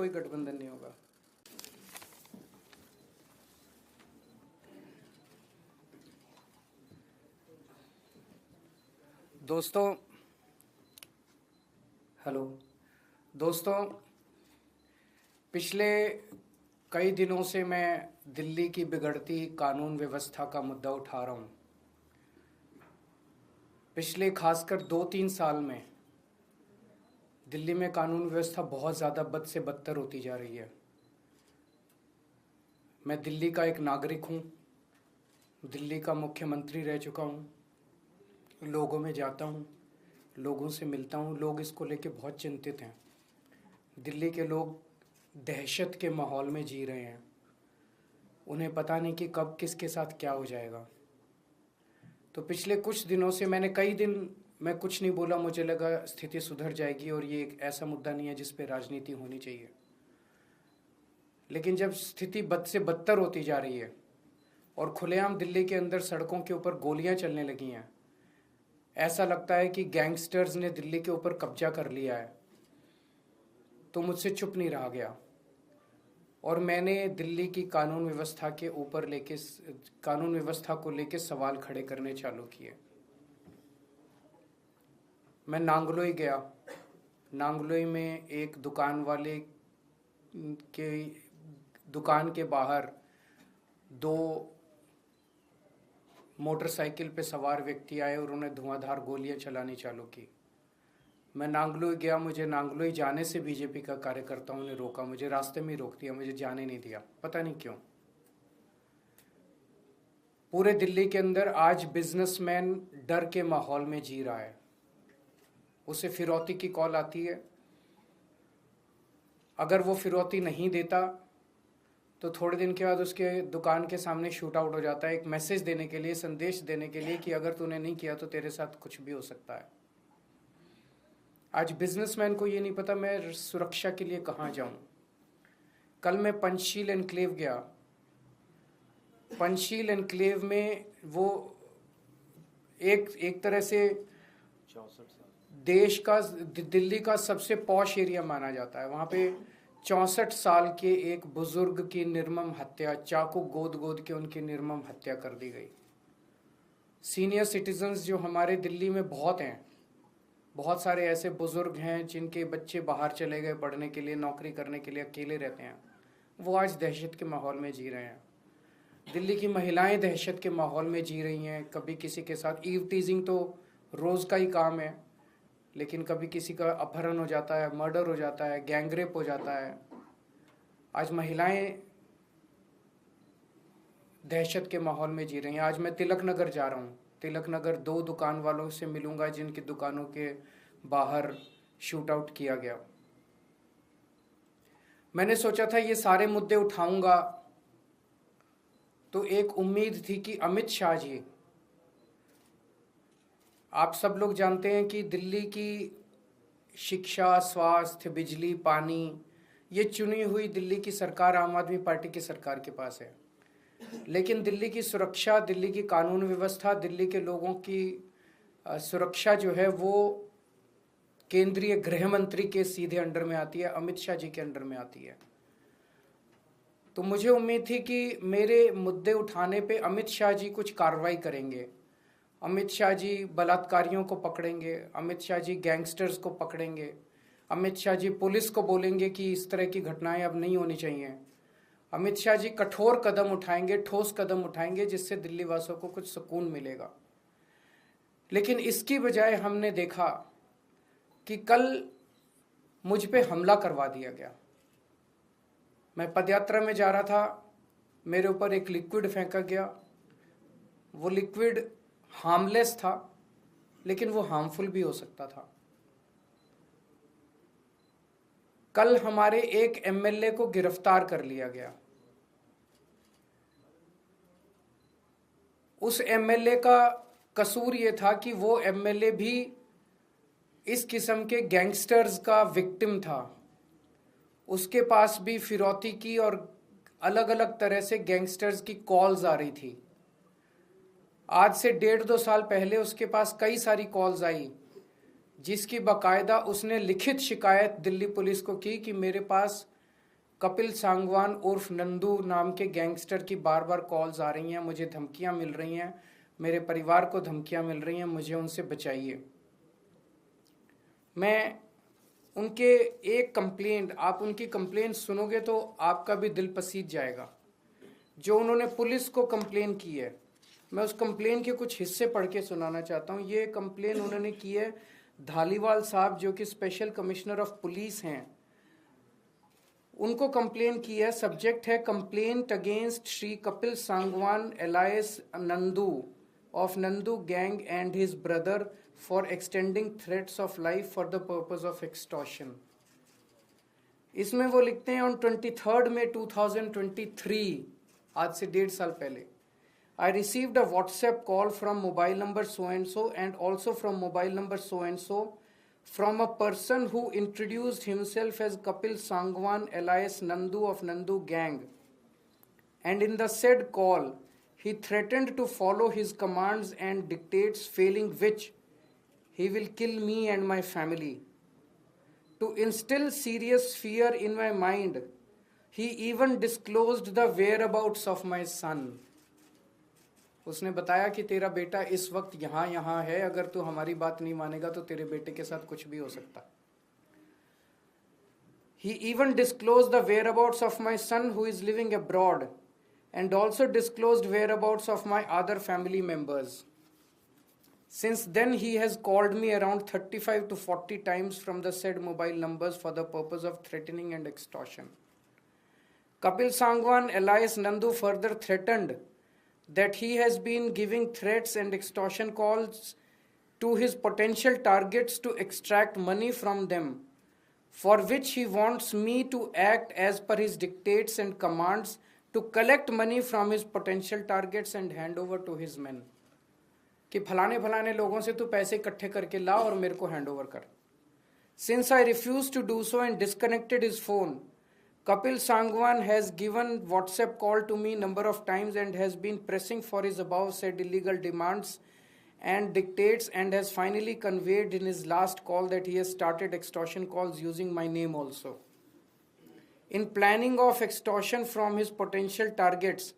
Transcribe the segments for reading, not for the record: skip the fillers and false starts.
कोई गठबंधन नहीं होगा। दोस्तों, हेलो दोस्तों, पिछले कई दिनों से मैं दिल्ली की बिगड़ती कानून व्यवस्था का मुद्दा उठा रहा हूँ। पिछले खासकर 2-3 साल में दिल्ली में कानून व्यवस्था बहुत ज़्यादा बद से बदतर होती जा रही है। मैं दिल्ली का एक नागरिक हूँ, दिल्ली का मुख्यमंत्री रह चुका हूँ, लोगों में जाता हूँ, लोगों से मिलता हूँ। लोग इसको लेके बहुत चिंतित हैं। दिल्ली के लोग दहशत के माहौल में जी रहे हैं। उन्हें पता नहीं कि कब किसके साथ क्या हो जाएगा। तो पिछले कुछ दिनों से कई दिन मैं कुछ नहीं बोला। मुझे लगा स्थिति सुधर जाएगी और ये एक ऐसा मुद्दा नहीं है जिस पे राजनीति होनी चाहिए। लेकिन जब स्थिति बद से बदतर होती जा रही है और खुलेआम दिल्ली के अंदर सड़कों के ऊपर गोलियां चलने लगी हैं, ऐसा लगता है कि गैंगस्टर्स ने दिल्ली के ऊपर कब्जा कर लिया है, तो मुझसे चुप नहीं रहा गया और मैंने दिल्ली की कानून व्यवस्था को लेके सवाल खड़े करने चालू किए। मैं नांगलोई गया। नांगलोई में एक दुकान के बाहर 2 मोटरसाइकिल पे सवार व्यक्ति आए और उन्हें धुआंधार गोलियां चलानी चालू की। मैं नांगलोई गया। मुझे नांगलोई जाने से बीजेपी का कार्यकर्ताओं ने रोका, मुझे रास्ते में ही रोक दिया, मुझे जाने नहीं दिया, पता नहीं क्यों। पूरे दिल्ली के अंदर आज बिजनेसमैन डर के माहौल में जी रहा है। उसे फिरौती की कॉल आती है। अगर वो फिरौती नहीं देता तो थोड़े दिन के बाद उसके दुकान के सामने शूट आउट हो जाता है, एक मैसेज देने के लिए, संदेश देने के लिए कि अगर तूने नहीं किया तो तेरे साथ कुछ भी हो सकता है। आज बिजनेसमैन को ये नहीं पता मैं सुरक्षा के लिए कहाँ जाऊं। कल मैं पंचशील एनक्लेव गया। पंचशील एनक्लेव में वो एक तरह से दिल्ली का सबसे पॉश एरिया माना जाता है। वहाँ पे 64 साल के एक बुजुर्ग की निर्मम हत्या, चाकू गोद के उनकी निर्मम हत्या कर दी गई। सीनियर सिटीजन्स जो हमारे दिल्ली में बहुत हैं, बहुत सारे ऐसे बुजुर्ग हैं जिनके बच्चे बाहर चले गए पढ़ने के लिए, नौकरी करने के लिए, अकेले रहते हैं, वो आज दहशत के माहौल में जी रहे हैं। दिल्ली की महिलाएं दहशत के माहौल में जी रही हैं। कभी किसी के साथ ईव टीजिंग तो रोज़ का ही काम है, लेकिन कभी किसी का अपहरण हो जाता है, मर्डर हो जाता है, गैंगरेप हो जाता है। आज महिलाएं दहशत के माहौल में जी रही हैं। आज मैं तिलक नगर जा रहा हूँ। तिलक नगर 2 दुकान वालों से मिलूंगा जिनकी दुकानों के बाहर शूट आउट किया गया। मैंने सोचा था ये सारे मुद्दे उठाऊंगा तो एक उम्मीद थी कि अमित शाह जी, आप सब लोग जानते हैं कि दिल्ली की शिक्षा, स्वास्थ्य, बिजली, पानी, ये चुनी हुई दिल्ली की सरकार आम आदमी पार्टी की सरकार के पास है। लेकिन दिल्ली की सुरक्षा, दिल्ली की कानून व्यवस्था, दिल्ली के लोगों की सुरक्षा जो है वो केंद्रीय गृह मंत्री के सीधे अंडर में आती है, अमित शाह जी के अंडर में आती है। तो मुझे उम्मीद थी कि मेरे मुद्दे उठाने पे अमित शाह जी कुछ कार्रवाई करेंगे, अमित शाह जी बलात्कारियों को पकड़ेंगे, अमित शाह जी गैंगस्टर्स को पकड़ेंगे, अमित शाह जी पुलिस को बोलेंगे कि इस तरह की घटनाएं अब नहीं होनी चाहिए, अमित शाह जी कठोर कदम उठाएंगे, ठोस कदम उठाएंगे जिससे दिल्ली वासियों को कुछ सुकून मिलेगा। लेकिन इसकी बजाय हमने देखा कि कल मुझ पे हमला करवा दिया गया। मैं पदयात्रा में जा रहा था, मेरे ऊपर एक लिक्विड फेंका गया। वो लिक्विड हार्मलेस था, लेकिन वो हार्मफुल भी हो सकता था। कल हमारे एक एमएलए को गिरफ्तार कर लिया गया। उस एमएलए का कसूर ये था कि वो एमएलए भी इस किस्म के गैंगस्टर्स का विक्टिम था। उसके पास भी फिरौती की और अलग अलग तरह से गैंगस्टर्स की कॉल्स आ रही थी। आज से 1.5-2 साल पहले उसके पास कई सारी कॉल्स आई जिसकी बाकायदा उसने लिखित शिकायत दिल्ली पुलिस को की कि मेरे पास कपिल सांगवान उर्फ नंदू नाम के गैंगस्टर की बार बार कॉल्स आ रही हैं, मुझे धमकियां मिल रही हैं, मेरे परिवार को धमकियां मिल रही हैं, मुझे उनसे बचाइए। मैं उनके एक कंप्लेंट, आप उनकी कंप्लेंट सुनोगे तो आपका भी दिल पसीज जाएगा। जो उन्होंने पुलिस को कंप्लेन की है, मैं उस कंप्लेन के कुछ हिस्से पढ़ के सुनाना चाहता हूँ। ये कंप्लेन उन्होंने की है धालीवाल साहब, जो कि स्पेशल कमिश्नर ऑफ पुलिस हैं, उनको कंप्लेन की है। सब्जेक्ट है complaint against Shri Kapil Sangwan alias Nandu of Nandu gang and his brother for extending threats of life for the purpose of extortion. इसमें वो लिखते हैं ऑन 23 मई 2023, आज से 1.5 साल पहले, I received a WhatsApp call from mobile number so and so and also from mobile number so and so from a person who introduced himself as Kapil Sangwan alias Nandu of Nandu gang, and in the said call he threatened to follow his commands and dictates, failing which he will kill me and my family. To instill serious fear in my mind, he even disclosed the whereabouts of my son. उसने बताया कि तेरा बेटा इस वक्त यहाँ है, अगर तू हमारी बात नहीं मानेगा तो तेरे बेटे के साथ कुछ भी हो सकता। He even disclosed the whereabouts of my son who is living abroad and also disclosed whereabouts of my other family members. Since then he has called me around 35 to 40 times from the said mobile numbers for the purpose of threatening and extortion. Kapil Sangwan alias Nandu further threatened that he has been giving threats and extortion calls to his potential targets to extract money from them, for which he wants me to act as per his dictates and commands to collect money from his potential targets and hand over to his men. कि फलाने फलाने लोगों से तू पैसे इकट्ठे करके ला और मेरे को हैंड ओवर कर। Since I refused to do so and disconnected his phone, Kapil Sangwan has given WhatsApp call to me number of times and has been pressing for his above said illegal demands and dictates, and has finally conveyed in his last call that he has started extortion calls using my name also. In planning of extortion from his potential targets,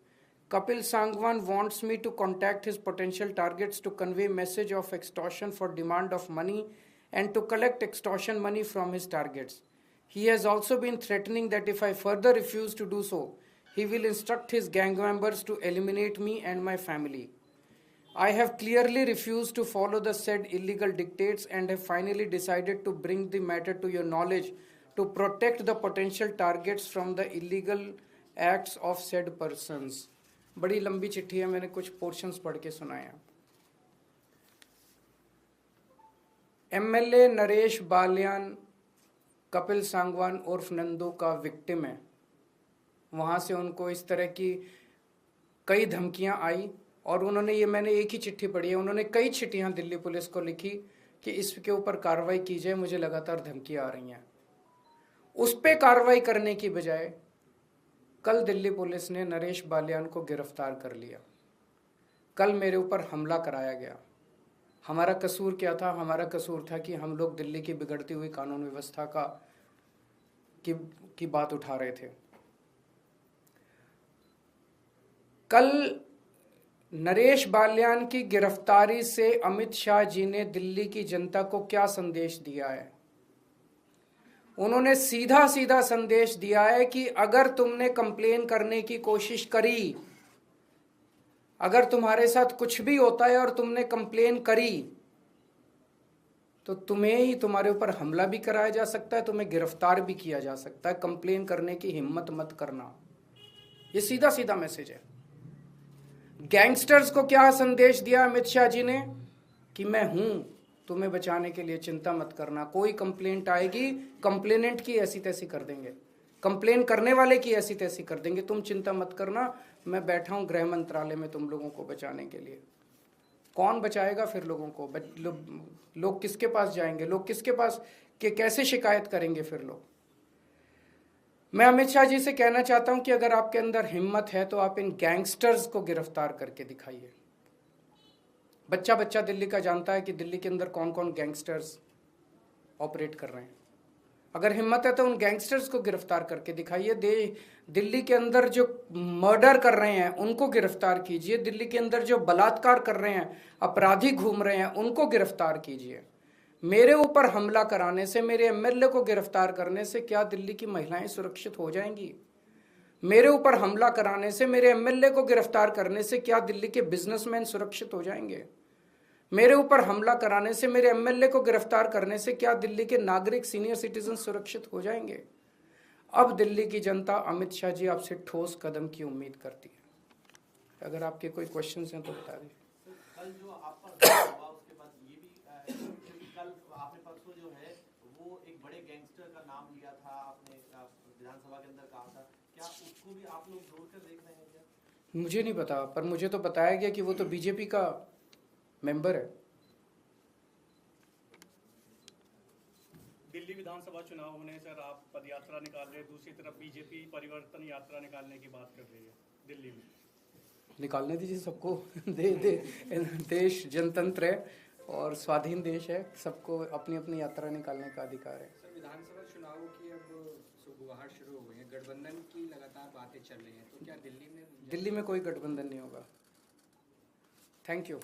Kapil Sangwan wants me to contact his potential targets to convey message of extortion for demand of money and to collect extortion money from his targets. He has also been threatening that if I further refuse to do so, he will instruct his gang members to eliminate me and my family. I have clearly refused to follow the said illegal dictates and have finally decided to bring the matter to your knowledge to protect the potential targets from the illegal acts of said persons. बड़ी लंबी चिट्ठी है, मैंने कुछ portions पढ़ के सुनाया। MLA Naresh Balyan Kapil Sangwan उर्फ नंदू का विक्टिम है। वहाँ से उनको इस तरह की कई धमकियाँ आई और उन्होंने, ये मैंने एक ही चिट्ठी पढ़ी है, उन्होंने कई चिट्ठियाँ दिल्ली पुलिस को लिखी कि इसके ऊपर कार्रवाई की जाए, मुझे लगातार धमकियाँ आ रही हैं। उस पर कार्रवाई करने की बजाय कल दिल्ली पुलिस ने नरेश बालियान को गिरफ्तार कर लिया। कल मेरे ऊपर हमला कराया गया। हमारा कसूर क्या था? हमारा कसूर था कि हम लोग दिल्ली की बिगड़ती हुई कानून व्यवस्था की बात उठा रहे थे। कल नरेश बालियान की गिरफ्तारी से अमित शाह जी ने दिल्ली की जनता को क्या संदेश दिया है? उन्होंने सीधा सीधा संदेश दिया है कि अगर तुमने कंप्लेन करने की कोशिश करी, अगर तुम्हारे साथ कुछ भी होता है और तुमने कंप्लेन करी, तो तुम्हें ही, तुम्हारे ऊपर हमला भी कराया जा सकता है, तुम्हें गिरफ्तार भी किया जा सकता है। कंप्लेन करने की हिम्मत मत करना। ये सीधा सीधा मैसेज है। गैंगस्टर्स को क्या संदेश दिया अमित शाह जी ने? कि मैं हूं तुम्हें बचाने के लिए, चिंता मत करना। कोई कंप्लेंट आएगी, कंप्लेनेंट की ऐसी तैसी कर देंगे, कंप्लेन करने वाले की ऐसी तैसी कर देंगे, तुम चिंता मत करना, मैं बैठा हूं गृह मंत्रालय में तुम लोगों को बचाने के लिए। कौन बचाएगा फिर लोगों को? लोग किसके पास जाएंगे? लोग किसके पास कैसे शिकायत करेंगे फिर लोग? मैं अमित शाह जी से कहना चाहता हूं कि अगर आपके अंदर हिम्मत है तो आप इन गैंगस्टर्स को गिरफ्तार करके दिखाइए। बच्चा बच्चा दिल्ली का जानता है कि दिल्ली के अंदर कौन कौन गैंगस्टर्स ऑपरेट कर रहे हैं। अगर हिम्मत है तो उन गैंगस्टर्स को गिरफ्तार करके दिखाइए। दिल्ली के अंदर जो मर्डर कर रहे हैं उनको गिरफ्तार कीजिए। दिल्ली के अंदर जो बलात्कार कर रहे हैं, अपराधी घूम रहे हैं, उनको गिरफ्तार कीजिए। मेरे ऊपर हमला कराने से, मेरे एमएलए को गिरफ्तार करने से क्या दिल्ली की महिलाएं सुरक्षित हो जाएंगी? मेरे ऊपर हमला कराने से, मेरे एमएलए को गिरफ्तार करने से क्या दिल्ली के बिजनेसमैन सुरक्षित हो जाएंगे? मेरे ऊपर हमला कराने से, मेरे एमएलए को गिरफ्तार करने से क्या दिल्ली के नागरिक, सीनियर सिटीजन सुरक्षित हो जाएंगे? अब दिल्ली की जनता अमित शाह जी आपसे ठोस कदम की उम्मीद करती है। अगर आपके कोई क्वेश्चंस हैं तो बता दीजिए। कल जो आप पर हुआ उसके बाद ये भी कल आपने परसों जो है वो एक बड़े गैंगस्टर का नाम लिया था, आपने विधानसभा के अंदर कहा था, क्या उसको भी आप लोग जोड़कर देख रहे हैं क्या? मुझे नहीं पता, पर मुझे तो बताया गया कि वो तो बीजेपी का मेंबर है। दिल्ली विधानसभा चुनाव होने सर आप पदयात्रा निकाल रहे हैं, दूसरी तरफ बीजेपी परिवर्तन यात्रा निकालने की बात कर रही है दिल्ली में। निकालने दीजिए सबको। देश जनतंत्र है और स्वाधीन देश है, सबको अपनी अपनी यात्रा निकालने का अधिकार है। सर, विधानसभा चुनावों की अब सुगबुगाहट शुरू हो गई है, गठबंधन की लगातार बातें चल रही हैं, तो क्या दिल्ली में कोई गठबंधन नहीं होगा। Thank you.